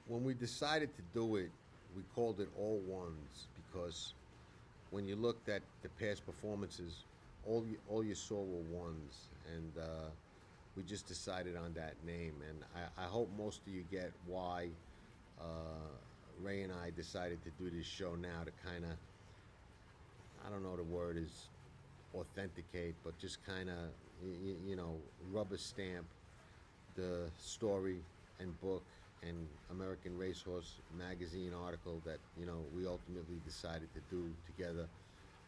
When we decided to do it, we called it All Ones because when you looked at the past performances, all you saw were ones, and we just decided on that name. And I hope most of you get why Ray and I decided to do this show now to kind of, I don't know the word is authenticate, but just kind of, rubber stamp the story and book and American Racehorse magazine article that we ultimately decided to do together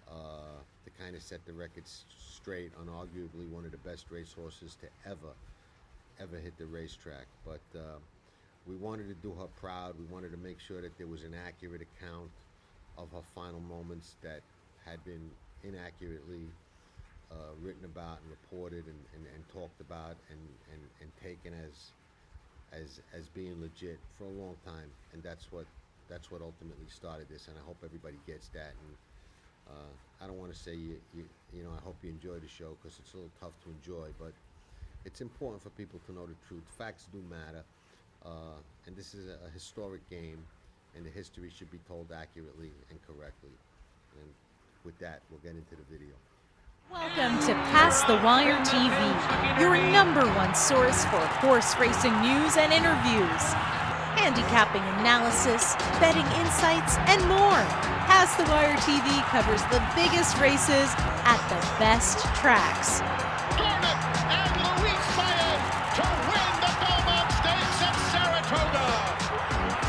to kind of set the record straight on arguably one of the best racehorses to ever hit the racetrack. But we wanted to do her proud. We wanted to make sure that there was an accurate account of her final moments that had been inaccurately written about and reported and talked about and taken as being legit for a long time. And that's what ultimately started this. And I hope everybody gets that. And I don't want to say I hope you enjoy the show, because it's a little tough to enjoy, but it's important for people to know the truth. Facts do matter, and this is a historic game, and the history should be told accurately and correctly. And with that, we'll get into the video. Welcome to Pass the Wire TV, your #1 source for horse racing news and interviews, handicapping analysis, betting insights, and more. Pass the Wire TV covers the biggest races at the best tracks. Garnet and Luis Saez to win the Belmont Stakes at Saratoga.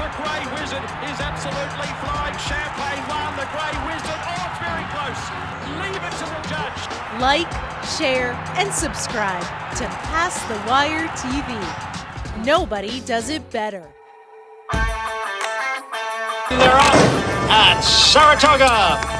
The Grey Wizard is absolutely flying. Champagne won. The Grey Wizard. Oh, it's very close. Leave it to the judge. Like, share, and subscribe to Pass the Wire TV. Nobody does it better. They're off at Saratoga.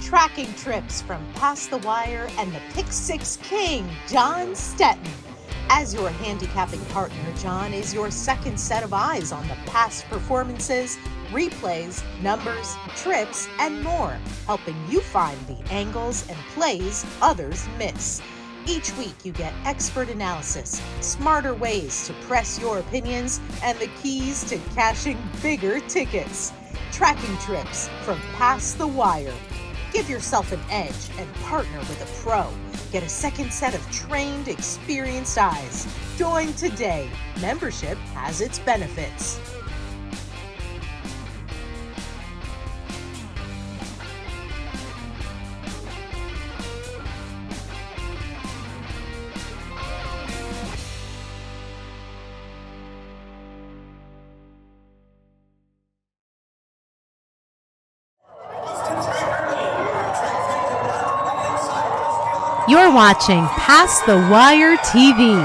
Tracking trips from Pass the Wire and the Pick Six King, John Stetton. As your handicapping partner, John is your second set of eyes on the past performances, replays, numbers, trips, and more, helping you find the angles and plays others miss. Each week you get expert analysis, smarter ways to press your opinions, and the keys to cashing bigger tickets. Tracking trips from Pass the Wire. Give yourself an edge and partner with a pro. Get a second set of trained, experienced eyes. Join today. Membership has its benefits. You're watching Pass the Wire TV.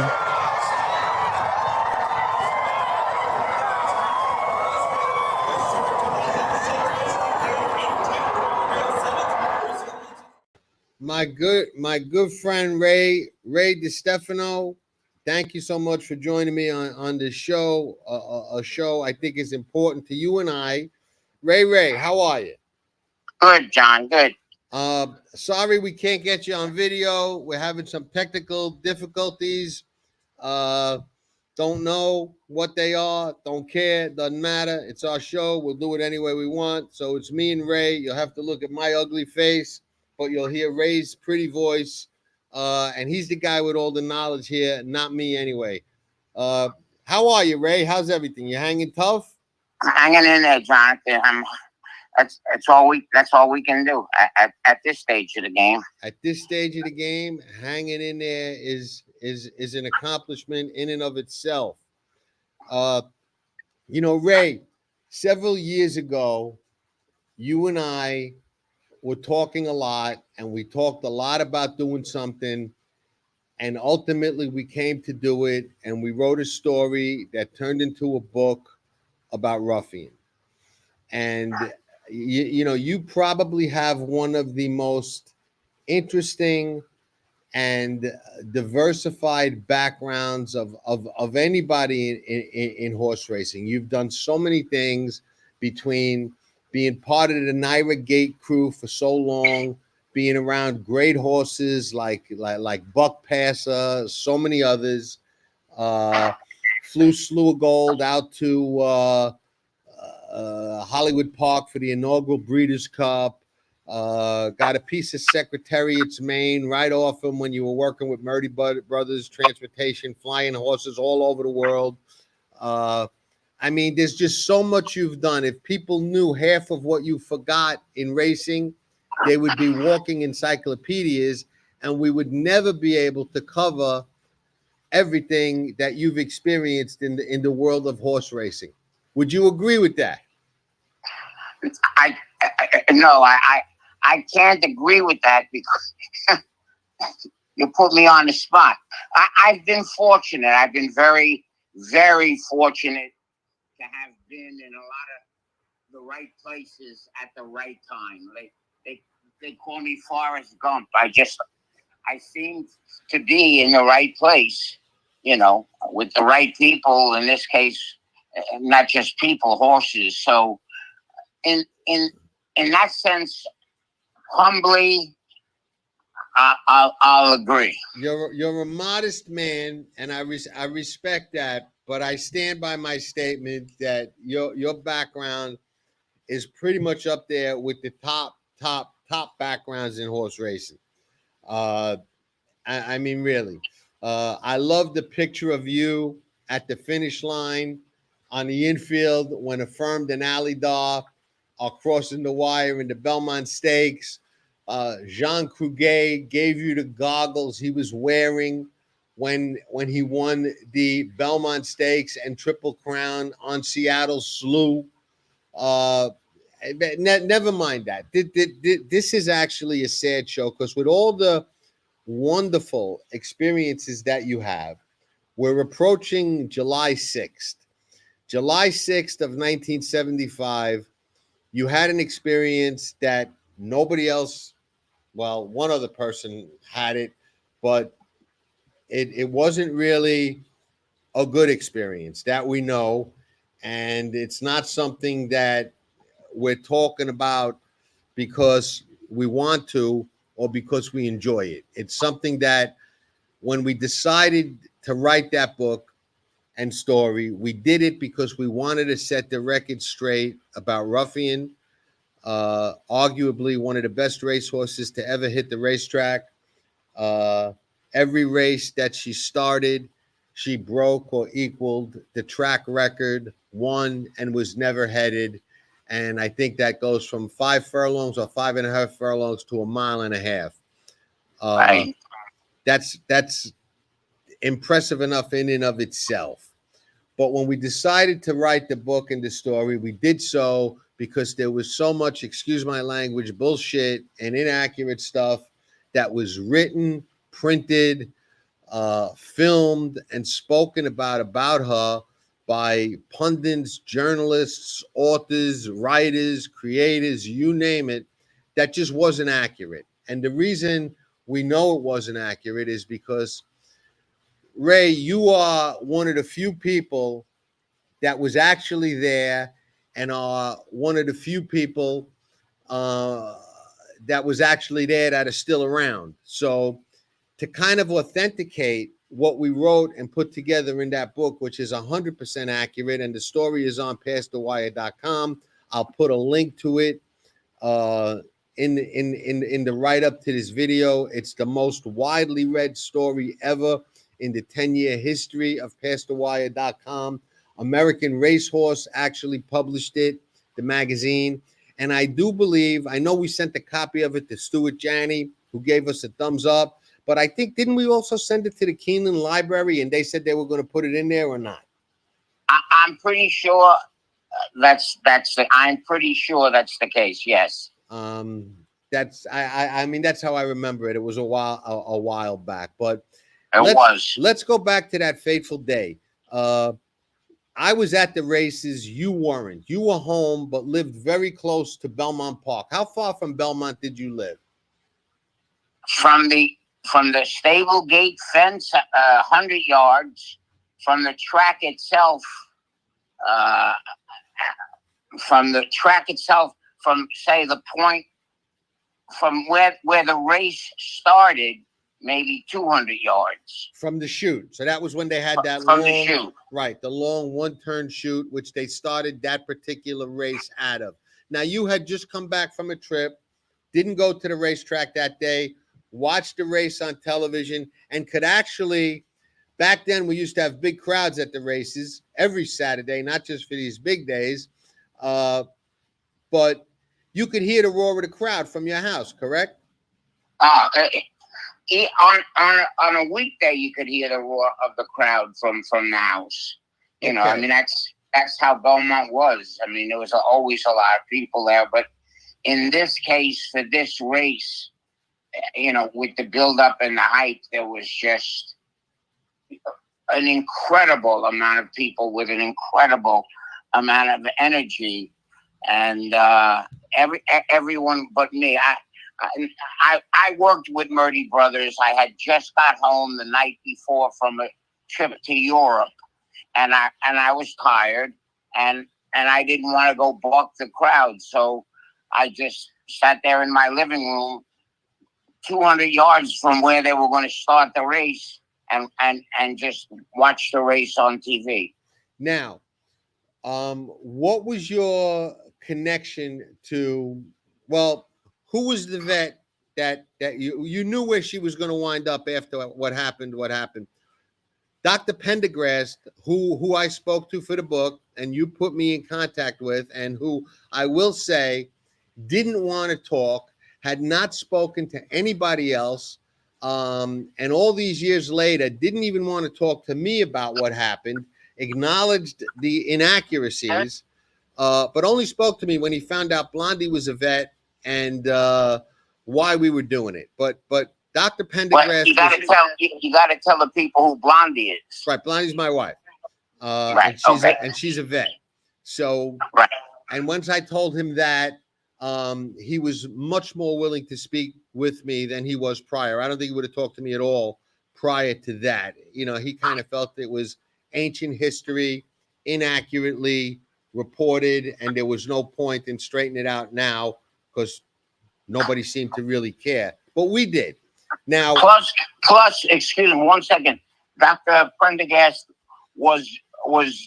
My good friend Ray DeStefano, thank you so much for joining me on this show. A show I think is important to you and I. Ray, how are you? Good, John. Good. Sorry we can't get you on video. We're having some technical difficulties. Don't know what they are. Don't care. Doesn't matter. It's our show. We'll do it any way we want. So it's me and Ray. You'll have to look at my ugly face, but you'll hear Ray's pretty voice. And he's the guy with all the knowledge here, not me anyway. How are you, Ray? How's everything? You hanging tough? I'm hanging in there, Jonathan. That's all we can do at this stage of the game. At this stage of the game, hanging in there is an accomplishment in and of itself. Ray, several years ago, you and I were talking a lot, and we talked a lot about doing something, and ultimately we came to do it, and we wrote a story that turned into a book about Ruffian. And you probably have one of the most interesting and diversified backgrounds of anybody in horse racing. You've done so many things, between being part of the Naira Gate crew for so long, being around great horses like Buck Passer, so many others. Flew Slew of Gold out to Hollywood Park for the inaugural Breeders' Cup. Got a piece of Secretariat's Maine right off him when you were working with Murdy Brothers Transportation, flying horses all over the world. I mean, there's just so much you've done. If people knew half of what you forgot in racing, they would be walking encyclopedias, and we would never be able to cover everything that you've experienced in the world of horse racing. Would you agree with that? No, I can't agree with that, because you put me on the spot. I've been fortunate. I've been very, very fortunate to have been in a lot of the right places at the right time. They call me Forrest Gump. I seem to be in the right place, with the right people. In this case, not just people, horses. So, in that sense, humbly, I'll agree. You're a modest man, and I respect that. But I stand by my statement that your background is pretty much up there with the top backgrounds in horse racing. I mean, really. I love the picture of you at the finish line on the infield when Affirmed and Alidar are crossing the wire in the Belmont Stakes. Jean Cruguet gave you the goggles he was wearing when he won the Belmont Stakes and Triple Crown on Seattle Slew. Never mind that. This is actually a sad show, because with all the wonderful experiences that you have, we're approaching July 6th. July 6th of 1975, you had an experience that nobody else, well, one other person had it, but it wasn't really a good experience that we know. And it's not something that we're talking about because we want to or because we enjoy it. It's something that when we decided to write that book and story, we did it because we wanted to set the record straight about Ruffian, arguably one of the best racehorses to ever hit the racetrack. Every race that she started, she broke or equaled the track record, won, and was never headed. And I think that goes from 5 furlongs or 5.5 furlongs to 1.5 miles. Right. That's impressive enough in and of itself. But when we decided to write the book and the story, we did so because there was so much, excuse my language, bullshit and inaccurate stuff that was written, printed, filmed, and spoken about her by pundits, journalists, authors, writers, creators, you name it, that just wasn't accurate. And the reason we know it wasn't accurate is because, Ray, you are one of the few people that was actually there, and are one of the few people that was actually there that are still around. So to kind of authenticate what we wrote and put together in that book, which is 100% accurate, and the story is on pastthewire.com. I'll put a link to it in the write-up to this video. It's the most widely read story ever in the 10-year history of pastthewire.com. American Racehorse actually published it, the magazine. And I do believe, I know we sent a copy of it to Stuart Janney, who gave us a thumbs up. But I think, didn't we also send it to the Keeneland Library, and they said they were going to put it in there or not? I'm pretty sure I'm pretty sure that's the case. Yes. I mean, that's how I remember it. It was a while back, but let's go back to that fateful day. I was at the races. You weren't. You were home, but lived very close to Belmont Park. How far from Belmont did you live? From the from the stable gate fence, 100 yards, from the track itself, from say the point from where the race started, maybe 200 yards from the chute. So that was when they had that from long, the chute. right, the long one-turn chute, which they started that particular race out of. Now, you had just come back from a trip, didn't go to the racetrack that day, watched the race on television, and could actually, back then we used to have big crowds at the races every Saturday, not just for these big days, but you could hear the roar of the crowd from your house, correct? On a weekday, you could hear the roar of the crowd from the house. You know, I mean, that's how Belmont was. I mean, there was always a lot of people there. But in this case, for this race, you know, with the build-up and the hype, there was just an incredible amount of people with an incredible amount of energy. And everyone but me. I worked with Murdy Brothers. I had just got home the night before from a trip to Europe, and I was tired, and I didn't want to go balk the crowd, so I just sat there in my living room, 200 yards from where they were going to start the race, and just watched the race on TV. Now, what was your connection to? Well, who was the vet that you knew where she was going to wind up after what happened? Dr. Pendergast, who I spoke to for the book, and you put me in contact with, and who I will say didn't want to talk, had not spoken to anybody else, and all these years later didn't even want to talk to me about what happened, acknowledged the inaccuracies, but only spoke to me when he found out Blondie was a vet and why we were doing it. But Dr. Pendergast, well, you got to tell the people who Blondie is. Right, Blondie's my wife, right? And she's a vet. So, right. And once I told him that, he was much more willing to speak with me than he was prior. I don't think he would have talked to me at all prior to that. You know, he kind of felt it was ancient history, inaccurately reported, and there was no point in straightening it out now because nobody seemed to really care. But we did. Now, plus, excuse me 1 second. Dr. Pendergast was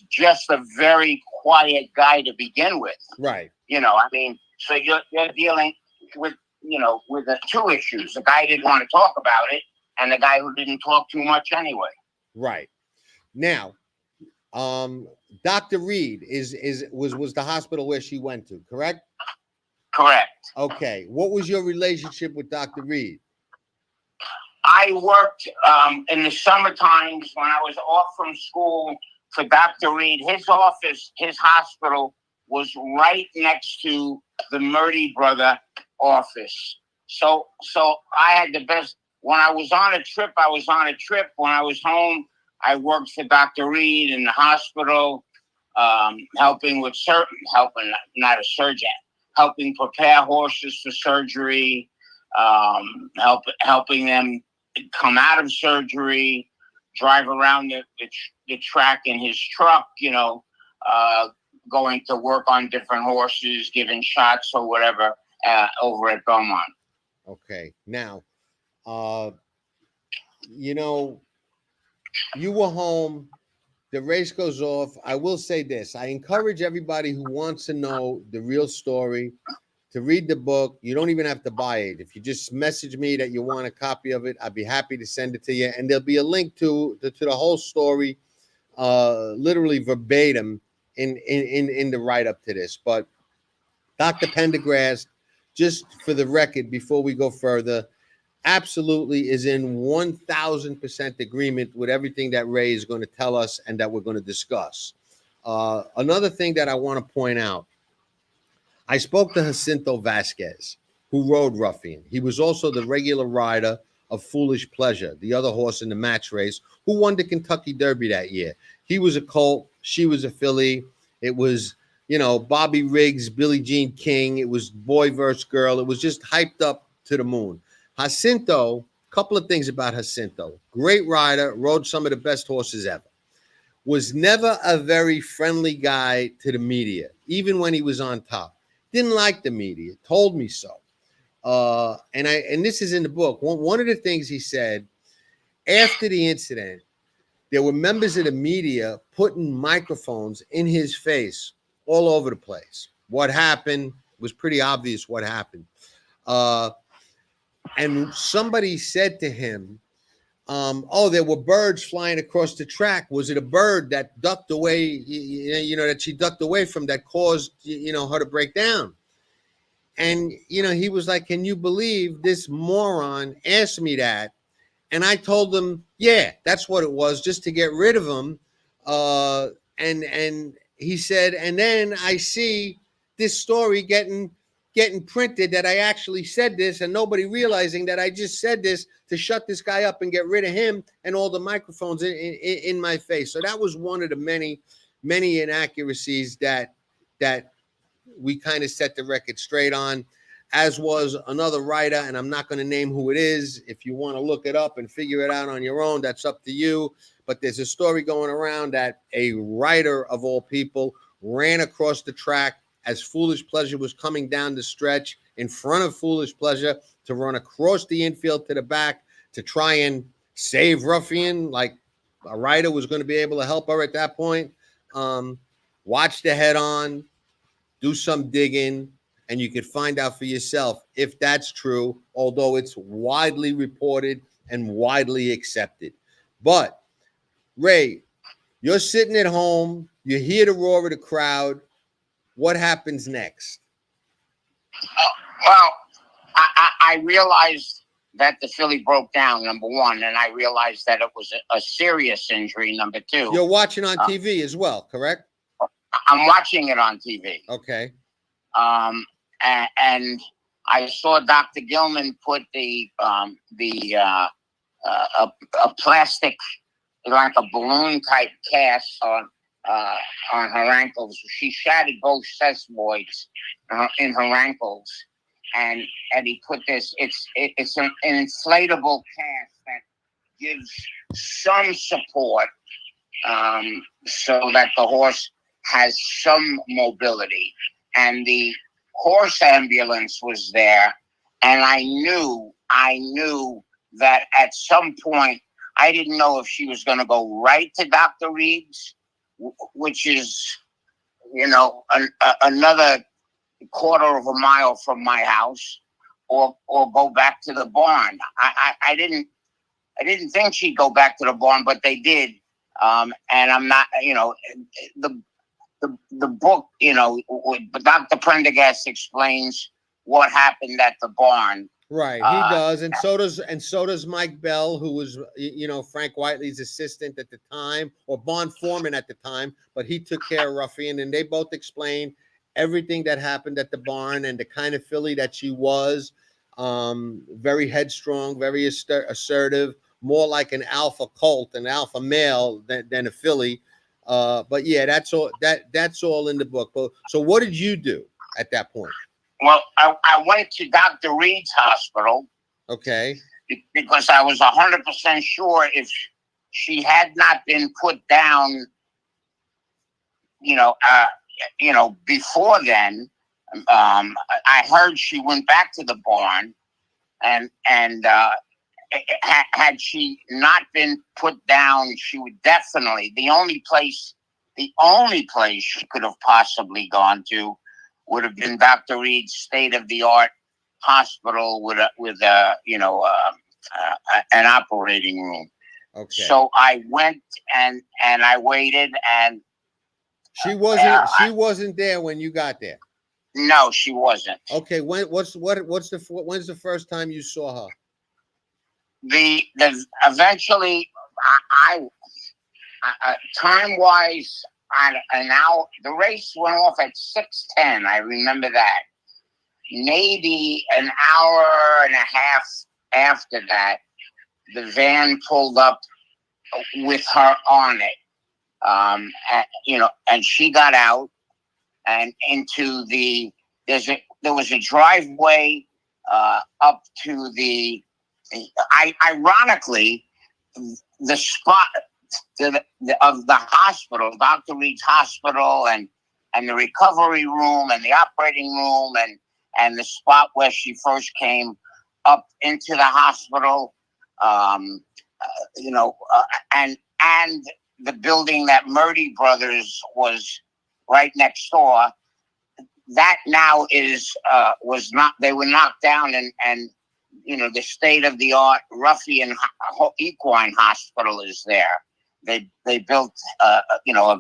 just a very quiet guy to begin with. Right. You know, I mean, so you're dealing with, you know, with the two issues. The guy didn't want to talk about it, and the guy who didn't talk too much anyway. Right. Now, Dr. Reed was the hospital where she went to, correct? Correct. Okay. What was your relationship with Dr. Reed? I worked in the summer times when I was off from school for Dr. Reed. His office, his hospital was right next to the Murdy brother office. So I had the best. When I was on a trip, I was on a trip. When I was home, I worked for Dr. Reed in the hospital, helping not a surgeon, helping prepare horses for surgery, helping them come out of surgery, drive around the track in his truck, you know, going to work on different horses, giving shots or whatever over at Belmont. Okay. Now, you know, you were home. The race goes off. I will say this. I encourage everybody who wants to know the real story to read the book. You don't even have to buy it. If you just message me that you want a copy of it, I'd be happy to send it to you. And there'll be a link to the whole story, literally verbatim in the write-up to this. But Dr. Pendergast, just for the record, before we go further, absolutely is in 1,000% agreement with everything that Ray is going to tell us and that we're going to discuss. Another thing that I want to point out, I spoke to Jacinto Vasquez, who rode Ruffian. He was also the regular rider of Foolish Pleasure, the other horse in the match race, who won the Kentucky Derby that year. He was a colt. She was a filly. It was, you know, Bobby Riggs, Billie Jean King. It was boy versus girl. It was just hyped up to the moon. Jacinto Couple of things about Jacinto. Great rider, rode some of the best horses ever. Was never a very friendly guy to the media, even when he was on top. Didn't like the media, told me so. And this is in the book. One of the things he said after the incident, there were members of the media putting microphones in his face all over the place. What happened was pretty obvious what happened. And somebody said to him, oh, there were birds flying across the track. Was it a bird that ducked away, that she ducked away from that caused, her to break down? And, he was like, can you believe this moron asked me that? And I told him, yeah, that's what it was, just to get rid of him. And he said, and then I see this story getting printed that I actually said this, and nobody realizing that I just said this to shut this guy up and get rid of him and all the microphones in my face. So that was one of the many inaccuracies that we kind of set the record straight on, as was another writer, and I'm not going to name who it is. If you want to look it up and figure it out on your own, that's up to you. But there's a story going around that a writer of all people ran across the track as Foolish Pleasure was coming down the stretch in front of Foolish Pleasure to run across the infield to the back to try and save Ruffian, like a writer was going to be able to help her at that point. Watch the head on, do some digging, and you can find out for yourself if that's true, although it's widely reported and widely accepted. But, Ray, you're sitting at home, you hear the roar of the crowd. What happens next? Well, I realized that the filly broke down, number one, and I realized that it was a serious injury, number two. You're watching on TV as well, correct? I'm watching it on TV. Okay. And I saw Dr. Gilman put a plastic, like a balloon type cast on her ankles. She shattered both sesamoids in her ankles, and he put this. It's an inflatable cast that gives some support, so that the horse has some mobility. And the horse ambulance was there, and I knew that at some point, I didn't know if she was going to go right to Dr. Reed's, which is, another quarter of a mile from my house, or go back to the barn. I didn't think she'd go back to the barn, but they did. And I'm not, the book, Dr. Pendergast explains what happened at the barn. Right, he does, and so does Mike Bell, who was, Frank Whiteley's assistant at the time, or barn foreman at the time, but he took care of Ruffian, and they both explained everything that happened at the barn and the kind of filly that she was. Very headstrong, very assertive, more like an alpha colt, an alpha male than a filly. But yeah, that's all in the book. So what did you do at that point? Well, I went to Dr. Reed's hospital. Okay. Because I was 100% sure if she had not been put down, before then, I heard she went back to the barn, and had she not been put down, she would definitely, the only place she could have possibly gone to would have been Dr. Reed's state-of-the-art hospital with an operating room. Okay. So I went and I waited, and she wasn't there when you got there. No, she wasn't. Okay, when's the first time you saw her? Eventually, I time-wise, an hour. The race went off at 6:10. I remember that. Maybe an hour and a half after that, the van pulled up with her on it. And she got out and into there was a driveway up to the ironically, the spot of the hospital, Dr. Reed's hospital, and the recovery room and the operating room and the spot where she first came up into the hospital, and the building that Murdy Brothers was right next door. That now was not. They were knocked down, and the state of the art Ruffian Equine Hospital is there. They built a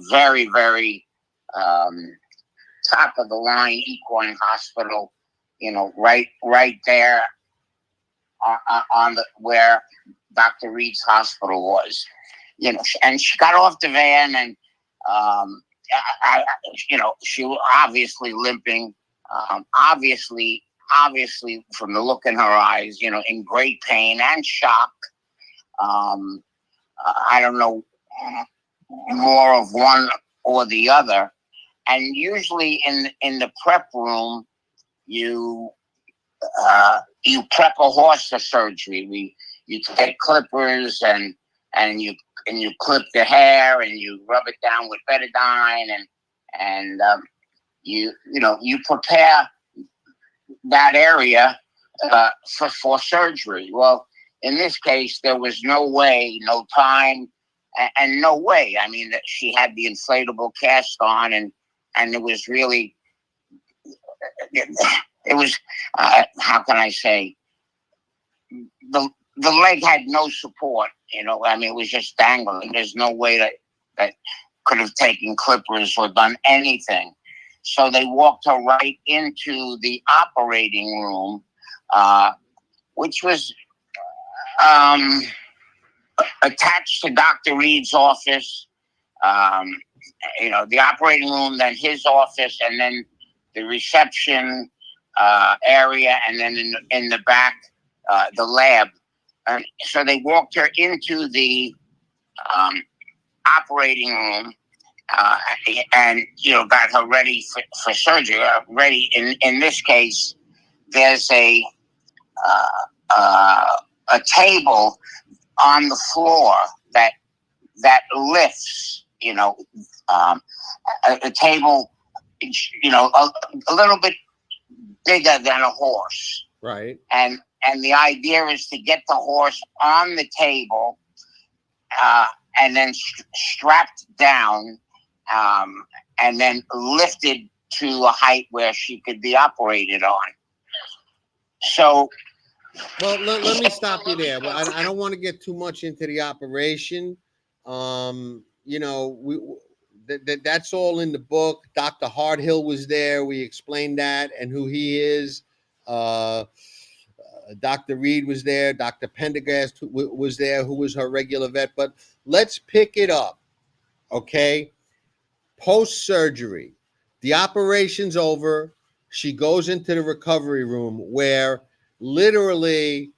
very, very top of the line equine hospital, right there on the where Dr. Reed's hospital was. And she got off the van, and she was obviously limping, obviously from the look in her eyes, in great pain and shock. I don't know, more of one or the other. And usually in the prep room, you prep a horse for surgery. You take clippers and you clip the hair and you rub it down with betadine and you prepare that area for surgery. Well, in this case, there was no way, no time, and no way. I mean, she had the inflatable cast on, and it was really, it was, how can I say, the leg had no support. I mean, it was just dangling. There's no way that could have taken clippers or done anything. So they walked her right into the operating room, which was attached to Dr. Reed's office. The operating room, then his office, and then the reception area, and then in the back, the lab. And so they walked her into the operating room, and got her ready for surgery. Ready in this case, there's a table on the floor that lifts. A table, a little bit bigger than a horse. Right. And the idea is to get the horse on the table, and then strapped down, and then lifted to a height where she could be operated on. So, well, let me stop you there. Well, I don't want to get too much into the operation. That's all in the book. Dr. Hardhill was there. We explained that and who he is. Dr. Reed was there. Dr. Pendergast was there, who was her regular vet. But let's pick it up, okay? Post-surgery, the operation's over. She goes into the recovery room where literally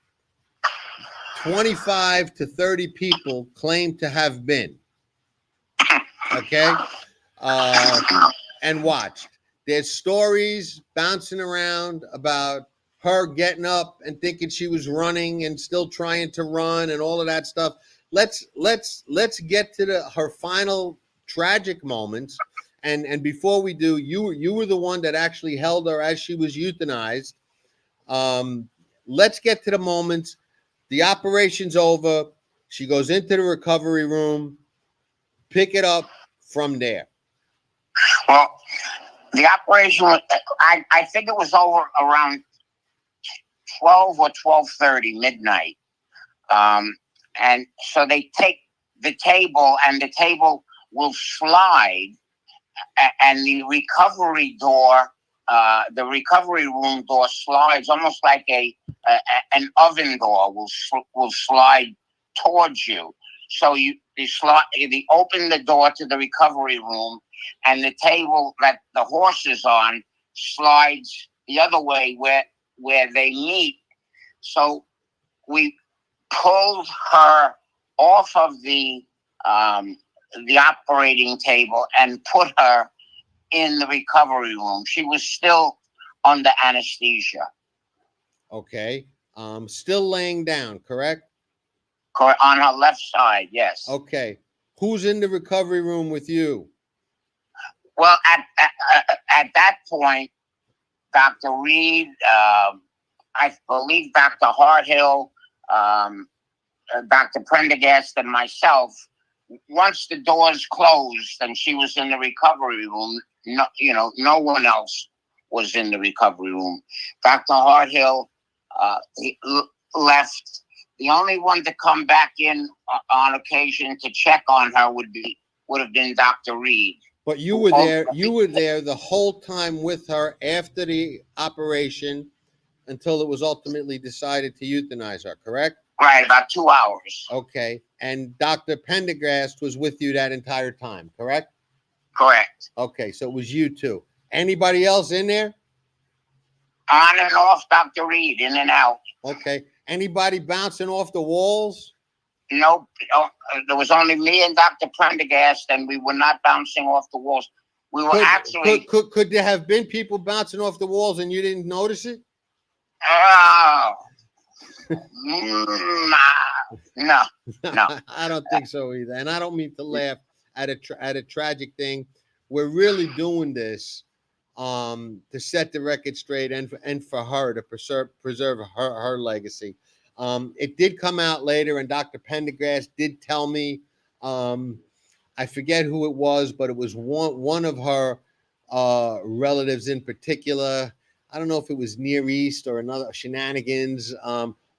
25 to 30 people claim to have been, okay? And watched. There's stories bouncing around about her getting up and thinking she was running and still trying to run and all of that stuff. Let's get to her final tragic moments. And before we do, you were the one that actually held her as she was euthanized. Let's get to the moments. The operation's over. She goes into the recovery room. Pick it up from there. Well, the operation, I think it was over around 12 or 12:30 midnight. And so they take the table, and the table will slide, and the recovery door, the recovery room door slides almost like an oven door will slide towards you. So you open the door to the recovery room, and the table that the horse is on slides the other way where they meet. So we pulled her off of the operating table and put her in the recovery room. She was still under anesthesia. Okay. Still laying down, correct? On her left side, yes. Okay. Who's in the recovery room with you? Well, at that point, Dr. Reed, I believe Dr. Harthill, Dr. Pendergast, and myself. Once the doors closed and she was in the recovery room, no one else was in the recovery room. Dr. Harthill he left. The only one to come back in on occasion to check on her would have been Dr. Reed. But you were there. You were there the whole time with her after the operation until it was ultimately decided to euthanize her, correct? Right, about 2 hours. Okay. And Dr. Pendergast was with you that entire time, correct? Correct. Okay, so it was you two. Anybody else in there? On and off, Dr. Reed, in and out. Okay. Anybody bouncing off the walls? Nope. There was only me and Dr. Pendergast, and we were not bouncing off the walls. We were Could there have been people bouncing off the walls and you didn't notice it? Oh. No. I don't think so either. And I don't mean to laugh at a tragic thing. We're really doing this to set the record straight and for her to preserve her legacy. It did come out later, and Dr. Pendergast did tell me, I forget who it was, but it was one of her relatives in particular. I don't know if it was Near East or another shenanigans.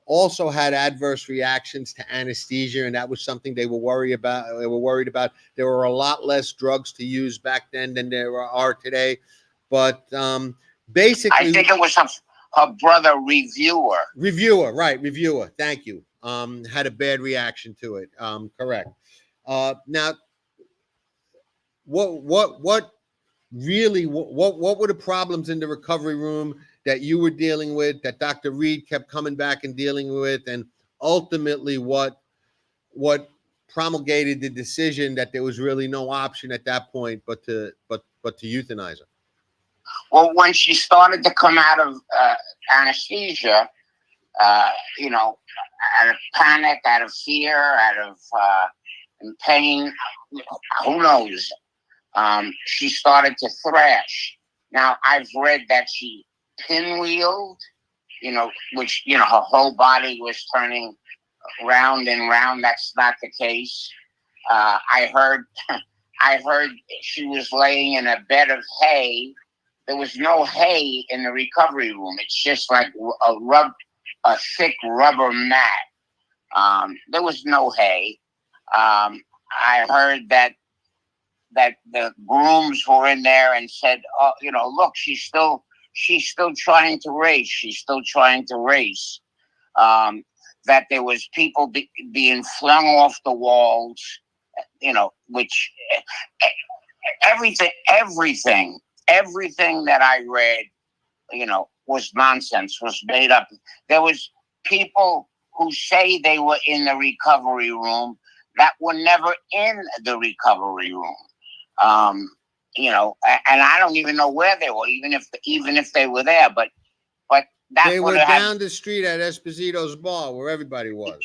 Also had adverse reactions to anesthesia, and that was something they were worried about. There were a lot less drugs to use back then than there are today. But basically, I think it was her brother, Reviewer. Reviewer. Thank you. Had a bad reaction to it. Correct. Now, what were the problems in the recovery room that you were dealing with, that Dr. Reed kept coming back and dealing with, and ultimately what promulgated the decision that there was really no option at that point but to euthanize her? Well, when she started to come out of anesthesia, out of panic, out of fear, out of pain, who knows? She started to thrash. Now, I've read that she pinwheeled, which, her whole body was turning round and round. That's not the case. I heard she was laying in a bed of hay. There was no hay in the recovery room. It's just like a thick rubber mat. There was no hay. I heard that the grooms were in there and said, "Oh, look, she's still trying to race. She's still trying to race." That there was people being flung off the walls, which everything that I read, was nonsense, was made up. There was people who say they were in the recovery room that were never in the recovery room. And I don't even know where they were, even if they were there. But that they were down the street at Esposito's bar, where everybody was.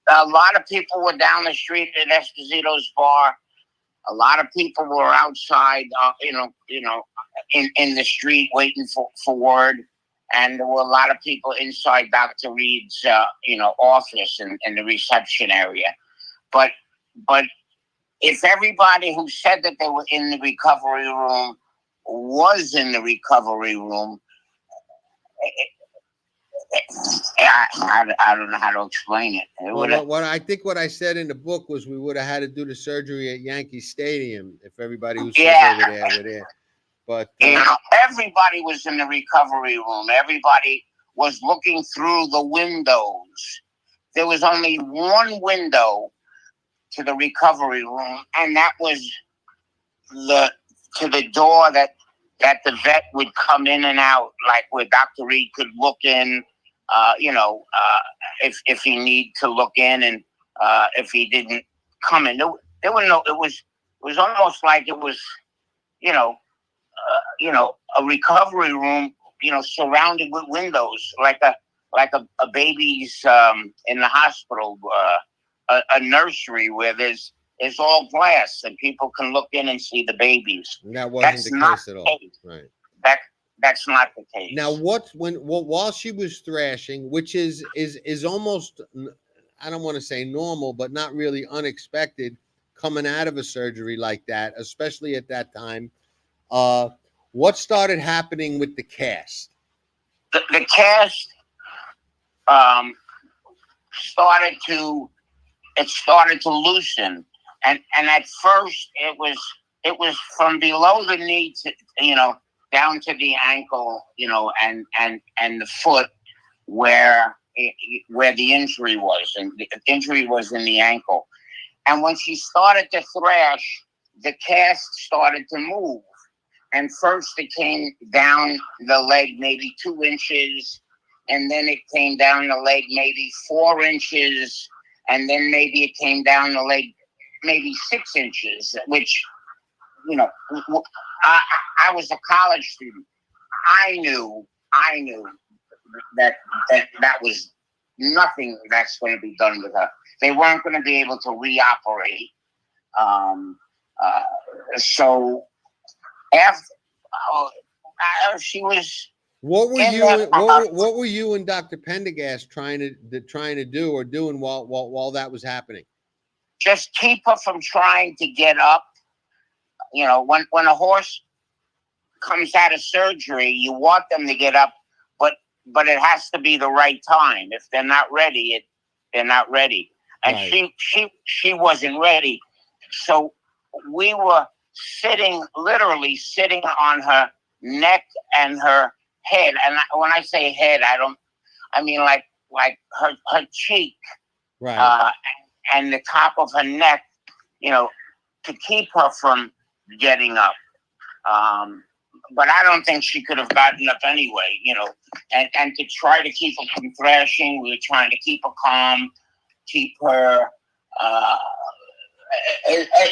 A lot of people were down the street at Esposito's bar. A lot of people were outside, in the street waiting for word. And there were a lot of people inside Dr. Reed's, office in the reception area. But if everybody who said that they were in the recovery room was in the recovery room, I don't know how to explain it. What I said in the book was we would have had to do the surgery at Yankee Stadium if everybody who said they were there. But everybody was in the recovery room. Everybody was looking through the windows. There was only one window to the recovery room, and that was to the door that the vet would come in and out, like where Dr. Reed could look in, if he need to look in, and if he didn't come in, there were no. It was almost like it was, a recovery room, surrounded with windows, like a baby's in the hospital, a nursery where there's all glass and people can look in and see the babies. And that wasn't the case at all. Right. That's not the case. Now, while she was thrashing, which is almost, I don't want to say normal, but not really unexpected, coming out of a surgery like that, especially at that time. What started happening with the cast? The cast started to loosen, and at first it was from below the knee to down to the ankle, and the foot where the injury was, and the injury was in the ankle. And when she started to thrash, the cast started to move. And first it came down the leg maybe 2 inches, and then it came down the leg maybe 4 inches, and then maybe it came down the leg maybe 6 inches, which, I was a college student. I knew that was nothing that's going to be done with her. They weren't going to be able to reoperate. So after she was. What were you and Dr. Pendergast trying to do or doing while that was happening? Just keep her from trying to get up. When a horse comes out of surgery, you want them to get up, but it has to be the right time. If they're not ready, they're not ready. And right. she wasn't ready. So we were literally sitting on her neck and her head. And when I say head, I mean like her cheek, right, and the top of her neck, to keep her from getting up. But I don't think she could have gotten up anyway, and to try to keep her from thrashing, we were trying to keep her calm, keep her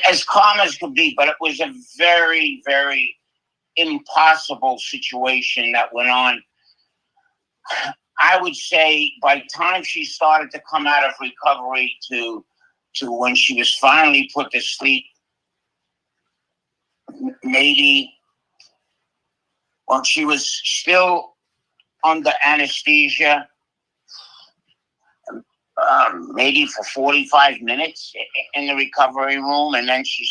as calm as could be, but it was a very, very impossible situation that went on. I would say by the time she started to come out of recovery to when she was finally put to sleep, maybe when she was still under anesthesia, maybe for 45 minutes in the recovery room, and then she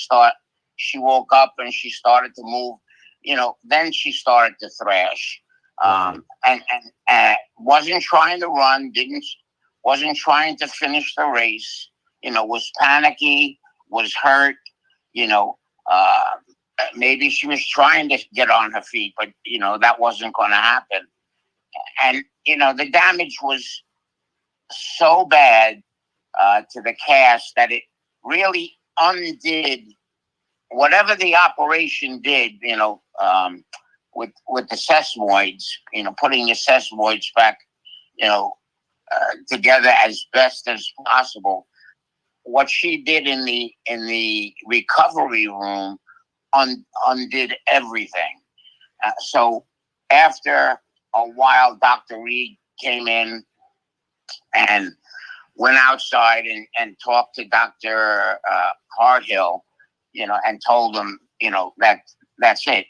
woke up and she started to move. Then she started to thrash, and wasn't trying to run, wasn't trying to finish the race. Was panicky, was hurt. Maybe she was trying to get on her feet, but that wasn't going to happen. And the damage was so bad to the cast that it really undid whatever the operation did. With the sesamoids, putting the sesamoids back, together as best as possible. What she did in the recovery room undid everything. So after a while, Dr. Reed came in and went outside and talked to Dr. Harthill, and told him, that's it,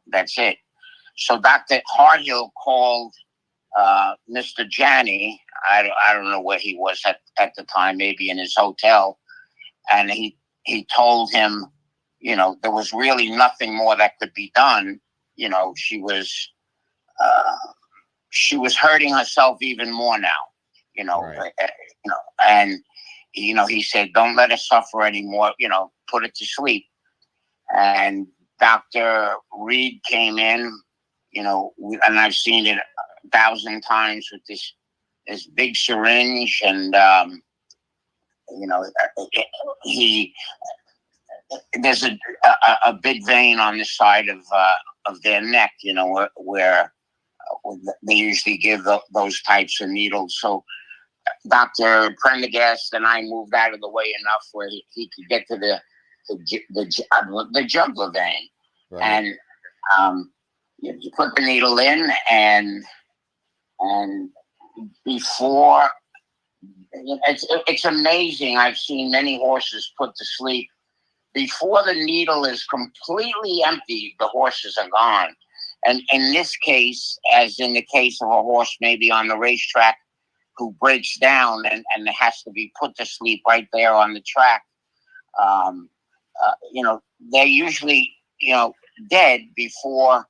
that's it. So Dr. Harthill called Mr. Janney. I don't know where he was at the time, maybe in his hotel. And he told him, there was really nothing more that could be done. She was hurting herself even more now, right. And, he said, don't let her suffer anymore, put her to sleep. And Dr. Reed came in, and I've seen it 1,000 times with this big syringe, and there's a big vein on the side of their neck, where they usually give those types of needles. So Dr. Pendergast and I moved out of the way enough where he could get to the jugular vein, right. And you put the needle in, and before. It's amazing. I've seen many horses put to sleep before the needle is completely empty. The horses are gone, and in this case, as in the case of a horse maybe on the racetrack who breaks down and has to be put to sleep right there on the track, they're usually dead before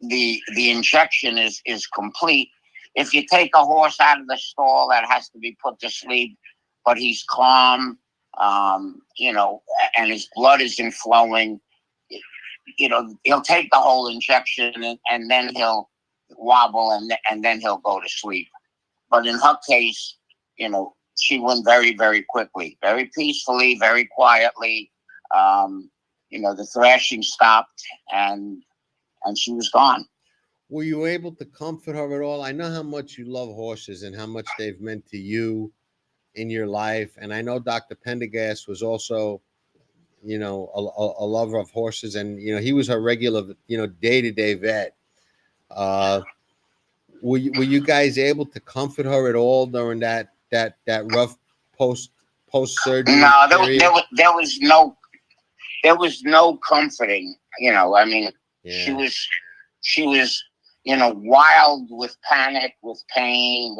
the injection is complete. If you take a horse out of the stall that has to be put to sleep, but he's calm, and his blood isn't flowing, he'll take the whole injection and then he'll wobble and then he'll go to sleep. But in her case, she went very, very quickly, very peacefully, very quietly. The thrashing stopped and she was gone. Were you able to comfort her at all? I know how much you love horses and how much they've meant to you in your life. And I know Dr. Pendergast was also, a lover of horses. And, he was her regular, day-to-day vet. Were you guys able to comfort her at all during that rough post-surgery No, period? there was no comforting. I mean, Yeah. she was wild with panic, with pain,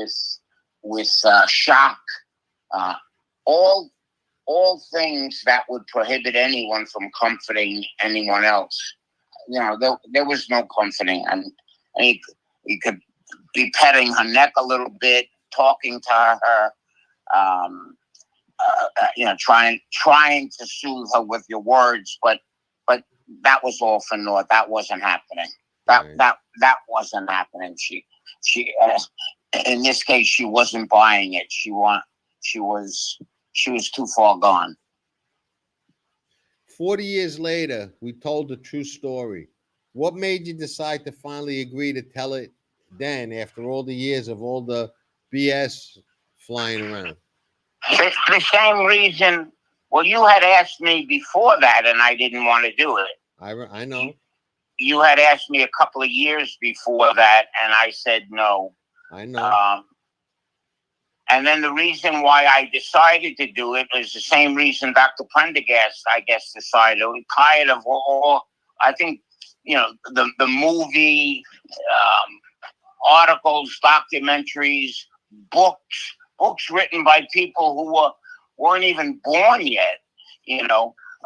with shock, all things that would prohibit anyone from comforting anyone else. There was no comforting. And you could be petting her neck a little bit, talking to her, trying to soothe her with your words, but that was all for naught. That wasn't happening. That wasn't happening. She in this case, she wasn't buying it. She was too far gone. 40 years later, we told the true story. What made you decide to finally agree to tell it then, after all the years of all the BS flying around? It's the same reason. Well, you had asked me before that, and I didn't want to do it. I know. You had asked me a couple of years before that, and I said no. I know. And then the reason why I decided to do it is the same reason Dr. Pendergast, I guess, decided. We're tired of all, I think, the movie, articles, documentaries, books written by people who weren't even born yet,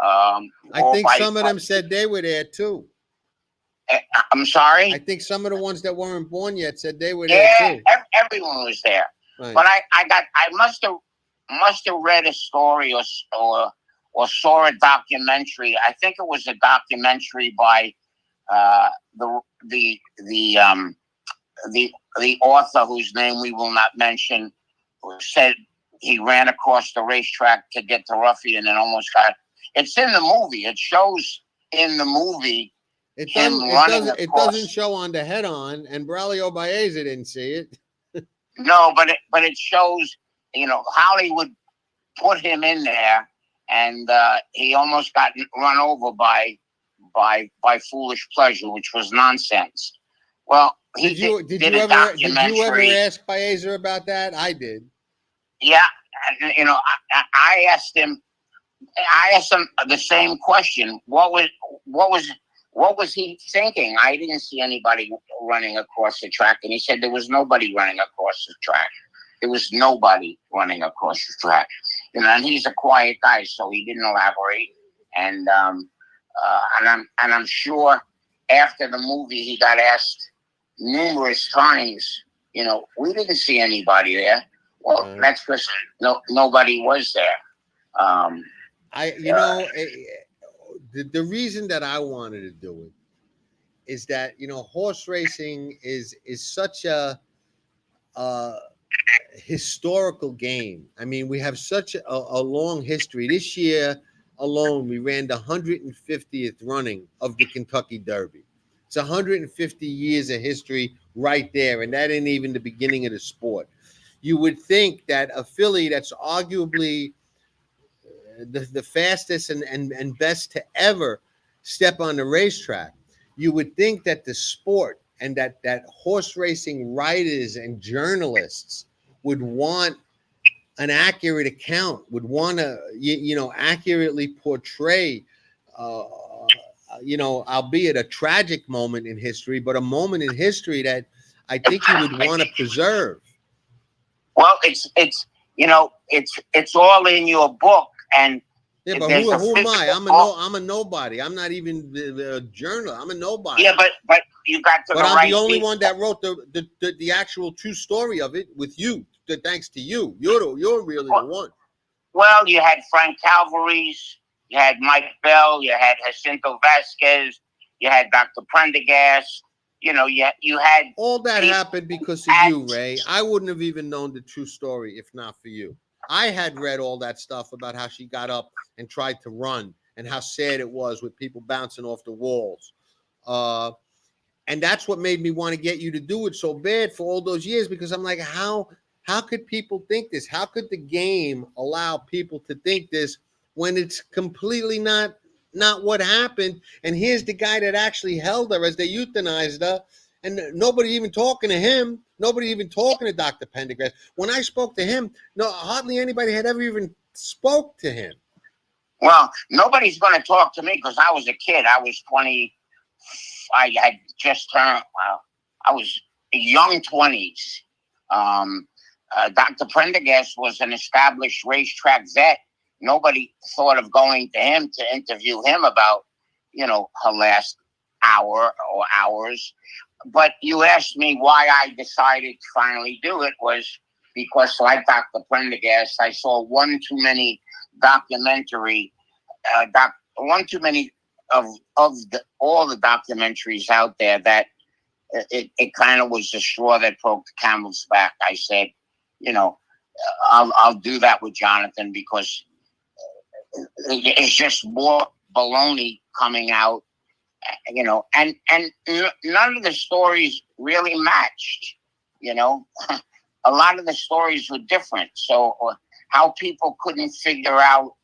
I think some of them said they were there too. I'm sorry? I think some of the ones that weren't born yet said they were there too. Everyone was there. Right. But I must have read a story or saw a documentary. I think it was a documentary by the author whose name we will not mention, who said he ran across the racetrack to get to Ruffian and almost got. It's in the movie. It shows in the movie. It doesn't show on the head-on, and Braulio Baeza didn't see it. No, but it shows, Hollywood put him in there, and he almost got run over by foolish pleasure, which was nonsense. Well, did you ever ask Baeza about that? I did. Yeah, I asked him the same question. What was he thinking? I didn't see anybody running across the track. And he said there was nobody running across the track. There was nobody running across the track. And he's a quiet guy, so he didn't elaborate. And I'm sure after the movie he got asked numerous times, we didn't see anybody there. Well, that's because nobody was there. The reason that I wanted to do it is that horse racing is such a historical game. I mean, we have such a long history. This year alone, we ran the 150th running of the Kentucky Derby. It's 150 years of history right there, and that ain't even the beginning of the sport. You would think that a filly that's arguably the fastest and best to ever step on the racetrack, you would think that the sport and that horse racing writers and journalists would want an accurate account, would want to, accurately portray, albeit a tragic moment in history, but a moment in history that I think you would want to preserve. Well, it's all in your book, and yeah, but who am I? I'm a nobody. I'm not even a journalist. I'm a nobody. Yeah, but you got to. But I'm the only one that wrote the actual true story of it with you. Thanks to you, you're really the one. Well, you had Frank Calvaries, you had Mike Bell, you had Jacinto Vasquez, you had Dr. Pendergast. You had all that happened because of you, Ray. I wouldn't have even known the true story if not for you. I had read all that stuff about how she got up and tried to run and how sad it was with people bouncing off the walls. And that's what made me want to get you to do it so bad for all those years, because I'm like, how could people think this? How could the game allow people to think this when it's completely not what happened? And here's the guy that actually held her as they euthanized her, and nobody even talking to him. Nobody even talking to Dr. Pendergast. When I spoke to him, hardly anybody had ever even spoke to him. Well, nobody's going to talk to me because I was a kid. I was 20. I had just turned. I was young 20s. Dr. Pendergast was an established racetrack vet. Nobody thought of going to him to interview him about, her last hour or hours. But you asked me why I decided to finally do it was because, like Dr. Pendergast, I saw one too many documentary, one too many of all the documentaries out there that it kind of was the straw that broke the camel's back. I said, I'll do that with Jonathan because it's just more baloney coming out, and none of the stories really matched. A lot of the stories were different. So how people couldn't figure out,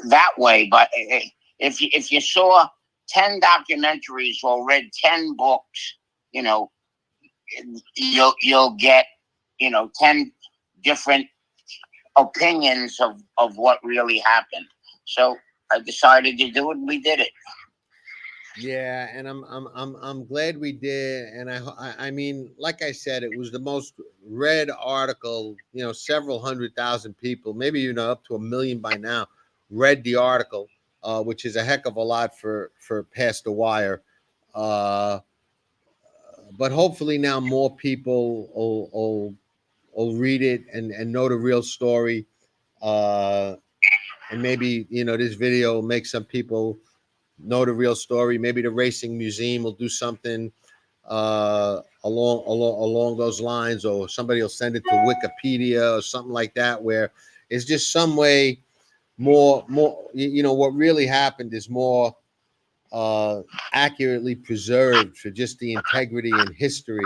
that way. But if you saw 10 documentaries or read 10 books, you'll get 10 different opinions of what really happened. So I decided to do it, and we did it. Yeah, and I'm glad we did. And I mean, like I said, it was the most read article. Several 100,000 people, maybe up to 1 million by now, read the article, which is a heck of a lot for Past the Wire. But hopefully now more people will read it and know the real story. And maybe this video will make some people know the real story. Maybe the Racing Museum will do something along those lines, or somebody will send it to Wikipedia or something like that, where it's just some way more what really happened is more accurately preserved for just the integrity and history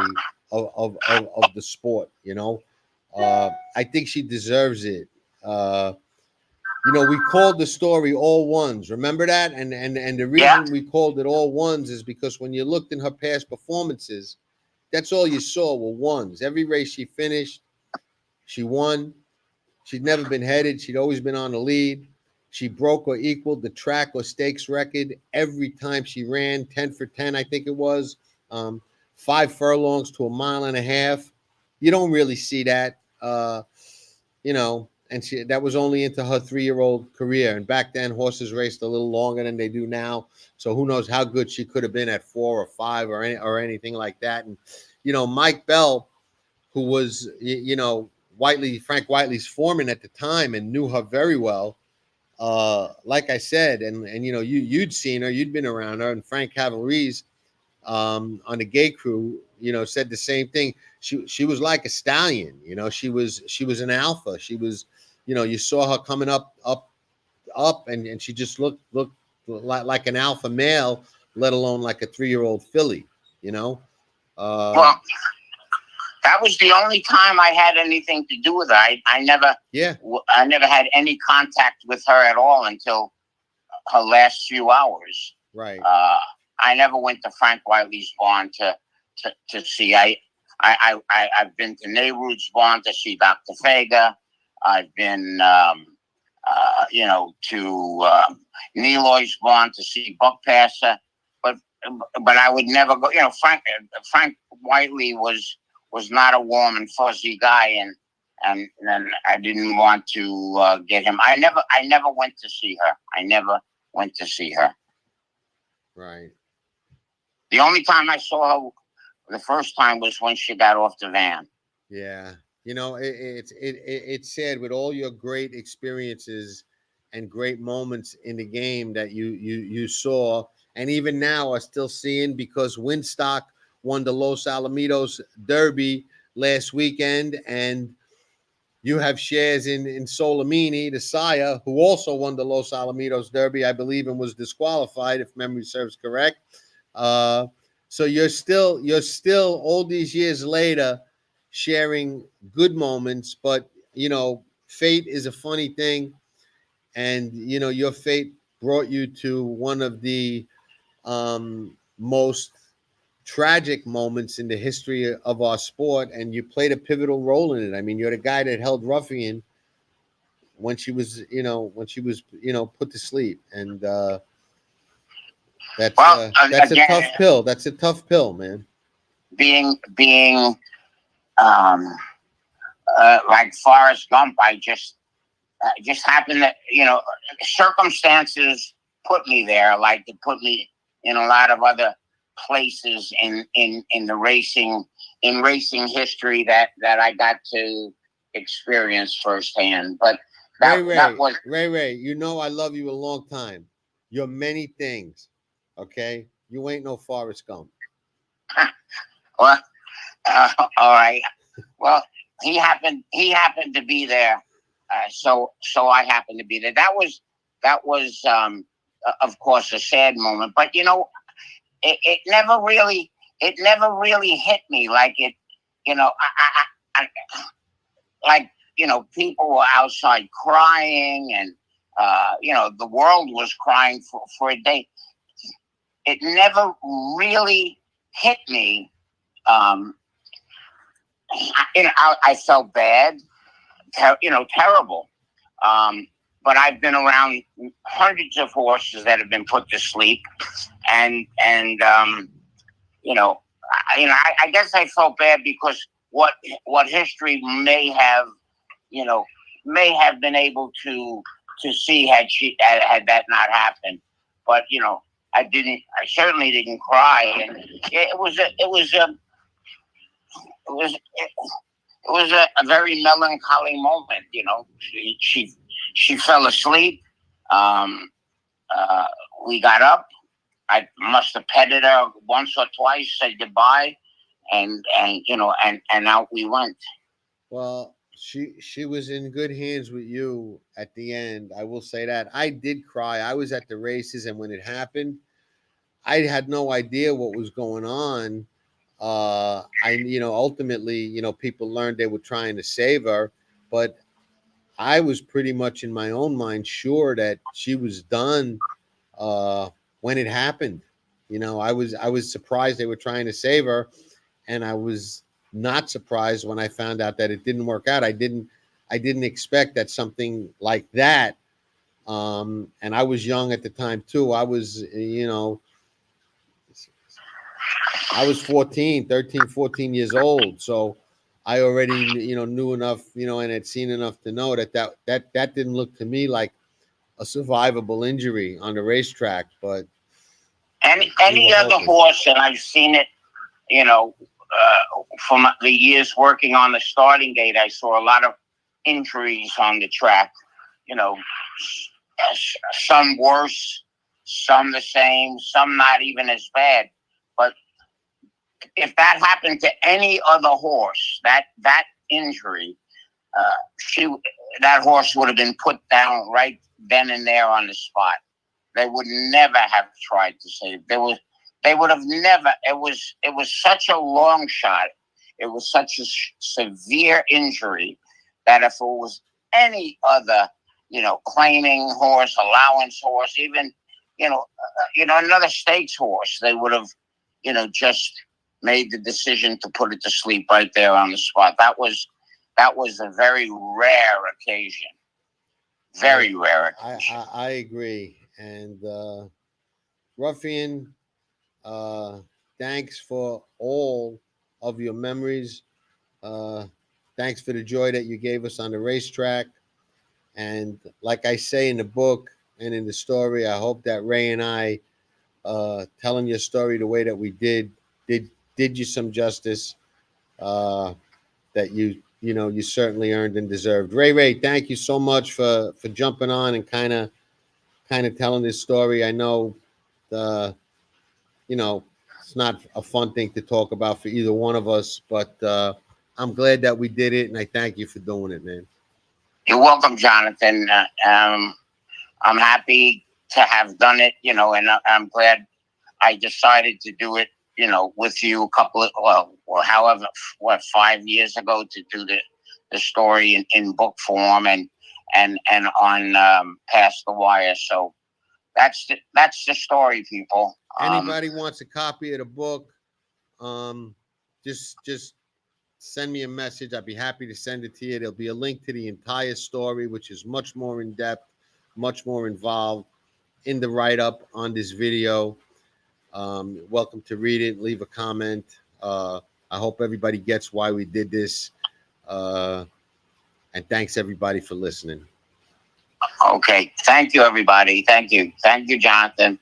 of the sport. I think she deserves it. We called the story All Ones. Remember that? And the reason we called it All Ones is because when you looked in her past performances, that's all you saw were ones. Every race she finished, she won. She'd never been headed. She'd always been on the lead. She broke or equaled the track or stakes record every time she ran, 10 for 10, I think it was. 5 furlongs to 1.5 miles. You don't really see that, and that was only into her 3-year-old career. And back then, horses raced a little longer than they do now. So who knows how good she could have been at 4 or 5 or anything like that. And, Mike Bell, who was, Frank Whiteley's foreman at the time and knew her very well. Like I said, and you'd seen her, you'd been around her, and Frank Calvaries on the gate crew, said the same thing. She was like a stallion, she was an alpha. She was, you saw her coming up, and she just looked like an alpha male, let alone like a 3-year-old filly, Well, that was the only time I had anything to do with her. I never had any contact with her at all until her last few hours. Right. never went to Frank Whiteley's barn to see. I've been to Nehru's barn to see Dr. Fager. I've been to Neloy's barn to see Buck Passer, but I would never go. Frank Whiteley was not a warm and fuzzy guy, and I didn't want to get him. I never went to see her. I never went to see her. Right. The only time I saw her, the first time, was when she got off the van. Yeah. It's sad, with all your great experiences and great moments in the game that you saw, and even now are still seeing, because Winstock won the Los Alamitos Derby last weekend, and you have shares in Solimini, the sire, who also won the Los Alamitos Derby, I believe, and was disqualified, if memory serves correct. So you're still all these years later sharing good moments, but fate is a funny thing, and your fate brought you to one of the most tragic moments in the history of our sport, and you played a pivotal role in it. I mean, you're the guy that held Ruffian when she was put to sleep, and that's again, a tough pill. That's a tough pill, man. Being like Forrest Gump, I just happened to, circumstances put me there, like it put me in a lot of other places in the racing history that I got to experience firsthand. But that was Ray. I love you a long time. You're many things. Okay, you ain't no Forrest Gump. Well, all right. Well, he happened to be there, so I happened to be there. That was of course a sad moment, but it never really hit me like it. People were outside crying, and the world was crying for a day. It never really hit me. I felt bad, terrible. But I've been around hundreds of horses that have been put to sleep, and I guess I felt bad because what history may have been able to see had that not happened. But I certainly didn't cry, and it was a very melancholy moment. She fell asleep. We got up. I must have petted her once or twice, said goodbye, and out we went. Well, she was in good hands with you at the end. I will say that. I did cry. I was at the races, and when it happened, I had no idea what was going on. Ultimately, people learned they were trying to save her, but I was pretty much in my own mind sure that she was done when it happened. I was surprised they were trying to save her, and I was not surprised when I found out that it didn't work out. I didn't expect that something like that. And I was young at the time too. I was 13, 14 years old. So I already, knew enough, and had seen enough to know that didn't look to me like a survivable injury on the racetrack. But any other horse, and I've seen it, from the years working on the starting gate, I saw a lot of injuries on the track. Some worse, some the same, some not even as bad. But if that happened to any other horse, that injury, that horse would have been put down right then and there on the spot. They would never have tried to save. They would have never. It was such a long shot. It was such a severe injury that if it was any other, claiming horse, allowance horse, even Another state's horse, they would have, just made the decision to put it to sleep right there on the spot. That was a very rare occasion. Very rare occasion. I agree. And Ruffian, thanks for all of your memories. Thanks for the joy that you gave us on the racetrack. And like I say in the book and in the story, I hope that Ray and I, telling your story the way that we did you some justice, that you certainly earned and deserved. Ray, thank you so much for jumping on and kind of telling this story. I know it's not a fun thing to talk about for either one of us, but I'm glad that we did it, and I thank you for doing it, man. You're welcome, Jonathan. I'm happy to have done it, and I'm glad I decided to do it, with you a couple of, or however, 5 years ago, to do the story in book form and on Past the Wire. So that's the story, people. Anybody wants a copy of the book, just send me a message. I'd be happy to send it to you. There'll be a link to the entire story, which is much more in depth, much more involved, in the write-up on this video. Welcome to read it, leave a comment. I hope everybody gets why we did this. And thanks everybody for listening. Okay. Thank you, everybody. Thank you. Thank you, Jonathan.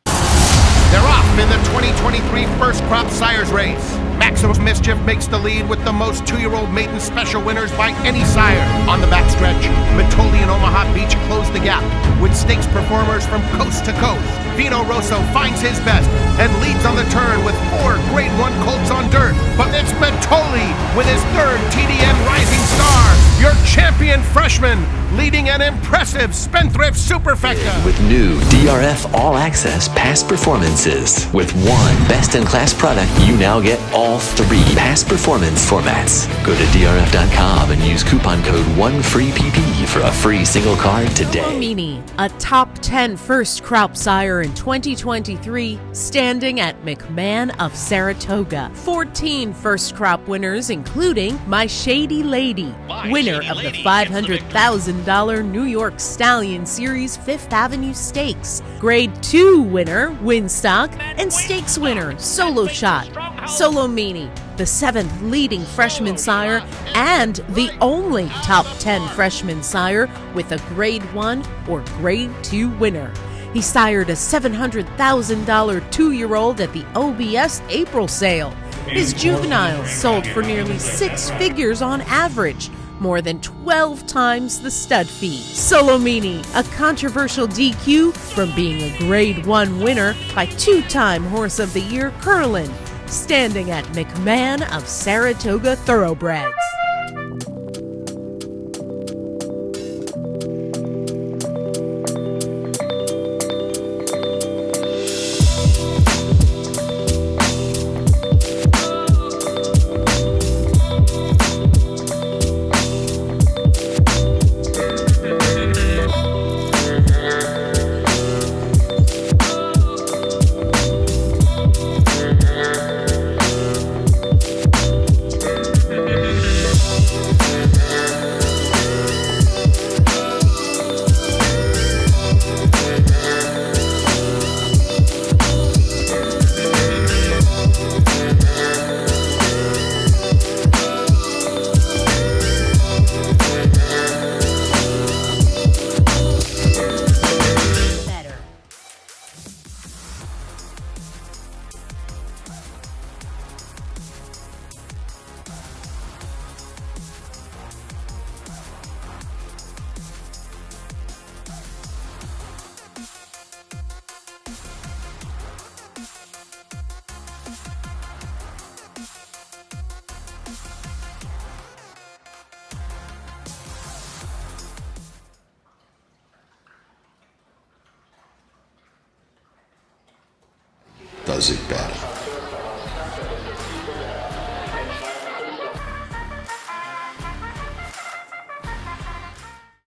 They're off in the 2023 First Crop Sires race. Maximum Mischief makes the lead with the most 2-year-old maiden special winners by any sire. On the backstretch, Mitoli and Omaha Beach close the gap with stakes performers from coast to coast. Vino Rosso finds his best and leads on the turn with 4 Grade 1 colts on dirt. But it's Mitoli with his 3rd TDN Rising Star, your champion freshman, leading an impressive Spendthrift Superfecta. With new DRF All Access past performances. With one best-in-class product, you now get all 3 past performance formats. Go to drf.com and use coupon code 1FREEPP for a free single card today. Mini, a top 10 first crop sire in 2023, standing at McMahon of Saratoga. 14 first crop winners, including My Shady Lady, winner of the $500,000 New York Stallion Series 5th Avenue Stakes, Grade 2 winner Winstock, and Stakes winner Solo Shot. Solo Mini, the 7th leading freshman sire and the only top 10 freshman sire with a Grade 1 or Grade 2 winner. He sired a $700,000 2-year-old at the OBS April sale. His juveniles sold for nearly 6 figures on average, more than 12 times the stud fee. Solomini, a controversial DQ from being a Grade 1 winner by 2-time Horse of the Year Curlin, standing at McMahon of Saratoga Thoroughbreds. Does it better.